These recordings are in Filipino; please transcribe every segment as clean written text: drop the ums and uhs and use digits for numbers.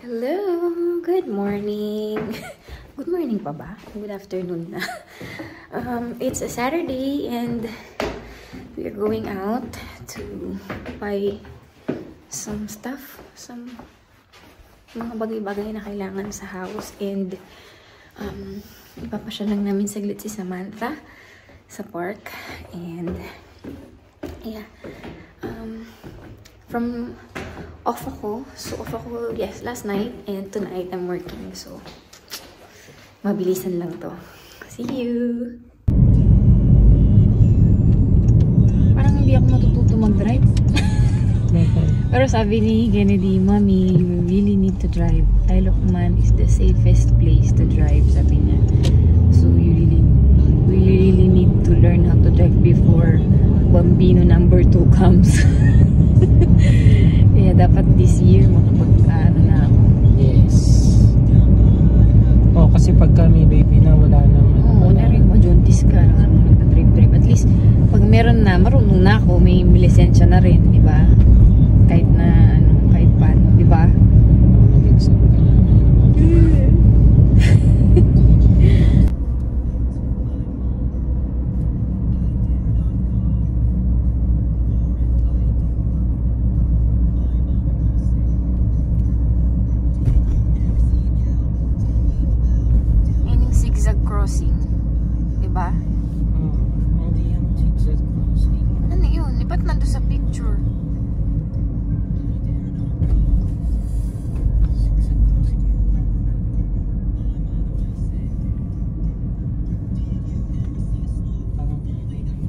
Hello! Good morning! Good morning pa ba? Good afternoon na. It's a Saturday and we are going out to buy some stuff, some mga bagay-bagay na kailangan sa house, and ipapasya lang namin saglit si Samantha sa park. And yeah, from off ako. So, off ako, yes, last night. And tonight, I'm working. So, mabilisan lang to. See you! Parang hindi ako matututo mag-drive. Pero sabi ni Kennedy, Mommy, you really need to drive. Ilocman is the safest place to drive, sabi niya. So, we really need to learn how to drive before Bambino number 2 comes. Kaya dapat this year makapag-ano na ako. Yes. Oh, kasi pagka may baby na, wala nang... Oo, narin mo, jaundice ka. Nagtatrip-trip. At least, pag meron na, marunong na ako, may lisensya na rin, di ba? Kahit na, kahit paano, di ba? Nag-exam ka na. Crossing, di ba? Hindi yan zigzag crossing. Ano yun? Ba't nandun sa picture? Zigzag crossing. Parang Pilipino.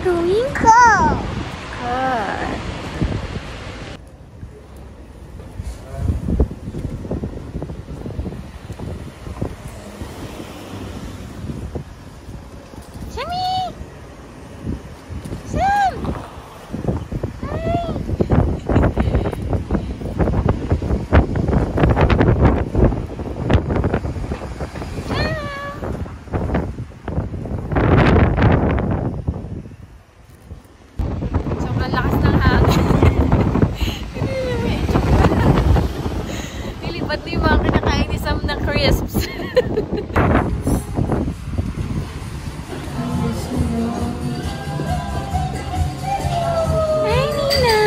Going car. Sammy! Sam! Hi! Pati yung mga kinakain ni Sam na crisps. Hi, Nina!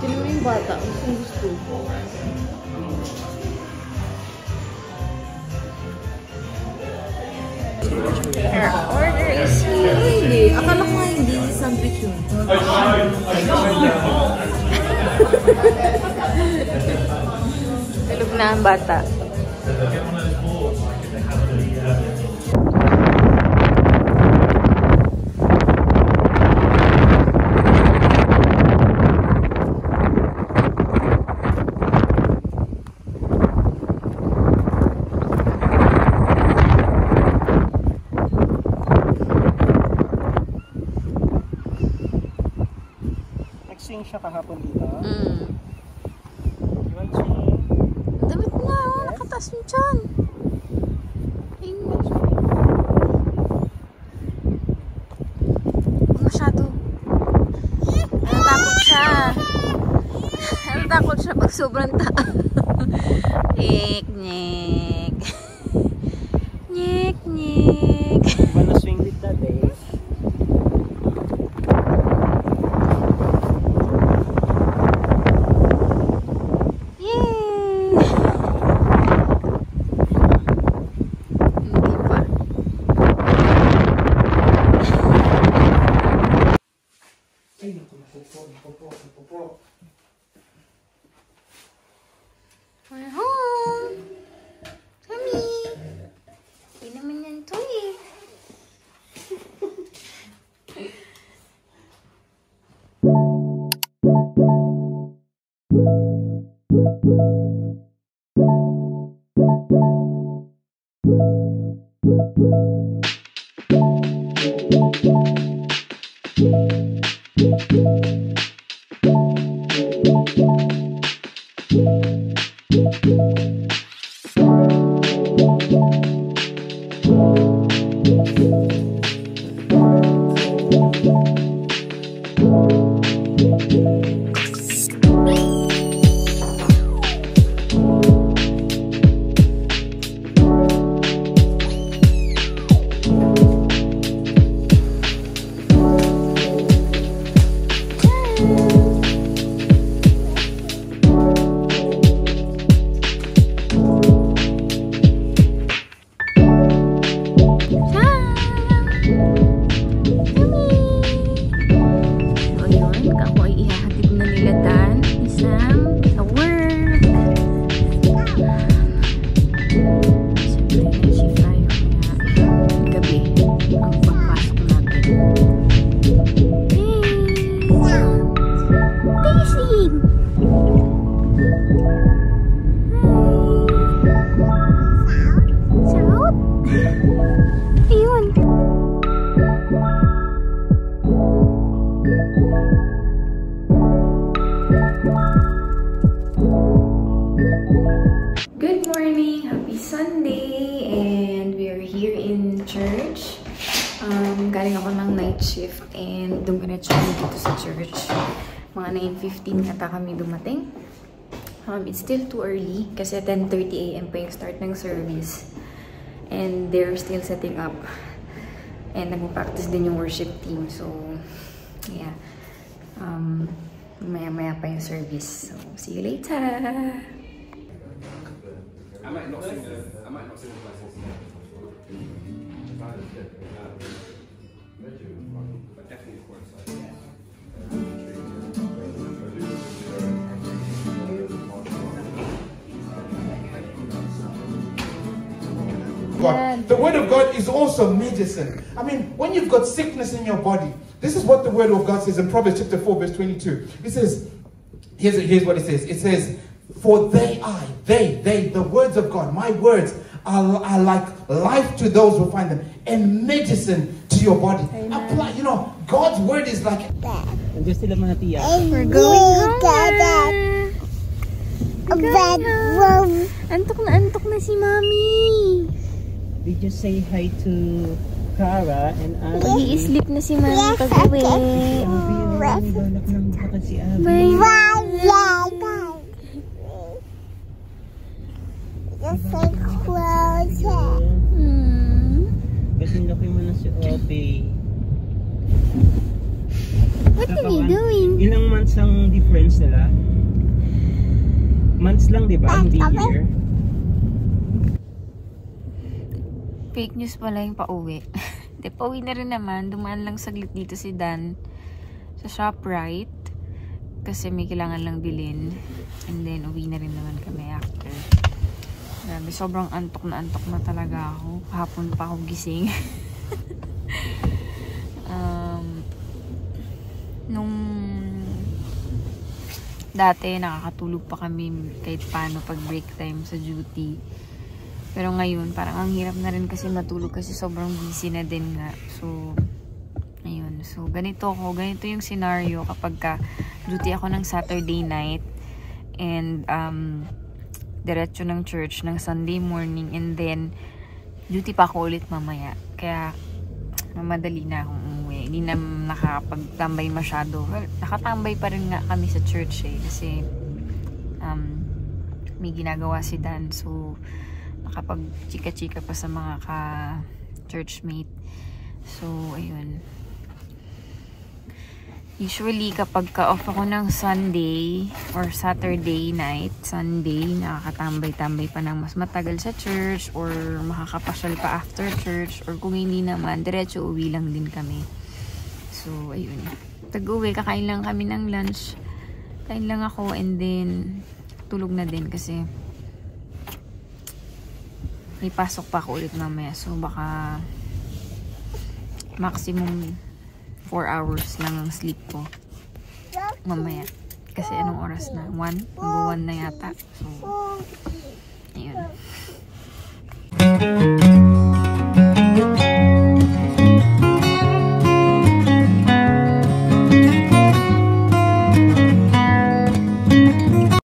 Tignan mo yung bata. Gusto. Our order is here. Hindi. Akala ko nga hindi. Sandwich yun. Tulog na ang bata. Nag-swing siya kahapon dito. You want to Damit na, oh. Nakataas mo dyan. Masyado. Natakot siya. Natakot siya pag sobrang taas. Nyek. Nyek. You wanna swing with that, eh? We're home! Kami! Hindi naman yan to eh. Good morning! Happy Sunday! And we are here in church. Galing ako ng night shift and dumiretso kami dito sa church. Mga 9:15 ata kami dumating. It's still too early kasi 10:30 AM pa yung start ng service. And they're still setting up. And nagpo-practice din yung worship team. So, yeah. Maya-maya pa yung service. So, see you later! I might not sing the license. But definitely the chorus. God. The word of God is also medicine. I mean, when you've got sickness in your body, this is what the word of God says in Proverbs chapter 4 verse 22. It says, here's what it says. It says, for they, the words of God, my words are like life to those who find them and medicine to your body. Apply, you know, God's word is like... Nandiyan sila mga tiya. We're going home! Antok na si Mami! We just say hi to Cara and Abby. Mag-i-sleep na si Mami pag-uwi. Abby, balak ng bakit si Abby. Kasi laki mo na si Abby. What are you doing? Ilang months ang difference nila? Months lang, di ba? Hindi year. Fake news pala yung pauwi. Di, pauwi na rin naman. Dumaan lang saglit dito si Dan sa ShopRite. Kasi may kailangan lang bilhin. And then, uwi na rin naman kami after. Grabe, sobrang antok na talaga ako. Kahapon pa ako gising. Nung dati, nakakatulog pa kami kahit paano pag break time sa duty. Pero ngayon, parang ang hirap na rin kasi matulog kasi sobrang busy na din nga. So, ayun. So, ganito yung scenario kapag ka duty ako ng Saturday night and diretso ng church ng Sunday morning and then duty pa ako ulit mamaya. Kaya, mamadali na akong umuwi. Hindi na nakapagtambay masyado. Well, nakatambay pa rin nga kami sa church eh. Kasi, may ginagawa si Dan. So, nakapag chika-chika pa sa mga ka-churchmate. So, ayun. Usually, kapag ka-off ako ng Sunday or Saturday night, Sunday, nakakatambay-tambay pa ng mas matagal sa church or makakapasyal pa after church or kung hindi naman, diretso uwi lang din kami. So, ayun. Tag-uwi, kakain lang kami ng lunch. Kain lang ako and then tulog na din kasi may pasok pa ako ulit mamaya. So, baka maximum 4 hours lang ang sleep ko mamaya. Kasi anong oras na? 1? Mag-1 na yata. So,